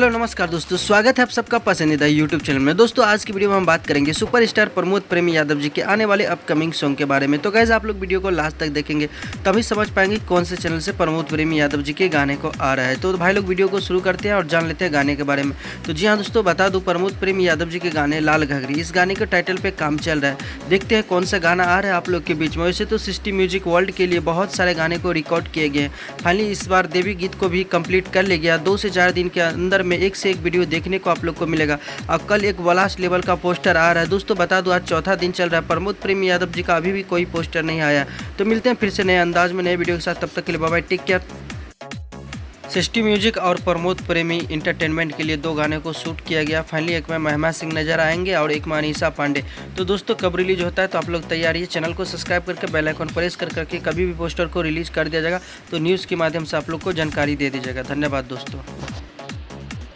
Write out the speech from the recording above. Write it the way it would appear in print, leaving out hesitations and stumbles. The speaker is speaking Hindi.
हेलो नमस्कार दोस्तों, स्वागत है आप सबका पसंदीदा यूट्यूब चैनल में। दोस्तों आज की वीडियो में हम बात करेंगे सुपरस्टार प्रमोद प्रेमी यादव जी के आने वाले अपकमिंग सॉन्ग के बारे में। तो गाइस आप लोग वीडियो को लास्ट तक देखेंगे तभी समझ पाएंगे कौन से चैनल से प्रमोद प्रेमी यादव जी के गाने को आ रहा है। तो भाई लोग वीडियो को शुरू करते हैं और जान लेते हैं गाने के बारे में। तो जी हाँ दोस्तों, बता दूँ प्रमोद प्रेमी यादव जी के गाने लाल घघरी, इस गाने के टाइटल पर काम चल रहा है। देखते हैं कौन सा गाना आ रहा है आप लोग के बीच में। वैसे तो सिस्टी म्यूजिक वर्ल्ड के लिए बहुत सारे गाने को रिकॉर्ड किए गए हैं। फाइनली इस बार देवी गीत को भी कंप्लीट कर ले गया। 2 से 4 दिन के अंदर में एक से एक वीडियो देखने को आप लोग को मिलेगा। और कल एक ब्लास्ट लेवल का पोस्टर आ रहा है। दोस्तों बता दूं आज चौथा दिन चल रहा है, प्रमोद प्रेमी यादव जी का अभी भी कोई पोस्टर नहीं आया। तो मिलते हैं फिर से नए अंदाज में नए वीडियो के साथ, तब तक के लिए बाय बाय, टेक केयर। सिस्टी म्यूजिक और प्रमोद प्रेमी इंटरटेनमेंट के लिए 2 गाने को शूट किया गया। फाइनली एक में महिमा सिंह नजर आएंगे और एक में अनीसा पांडे। तो दोस्तों कब रिलीज होता है तो आप लोग तैयार है। चैनल को सब्सक्राइब करके बेल आइकन प्रेस करके कभी भी पोस्टर को रिलीज कर दिया जाएगा तो न्यूज़ के माध्यम से आप लोग को जानकारी दे दी जाएगा। धन्यवाद दोस्तों।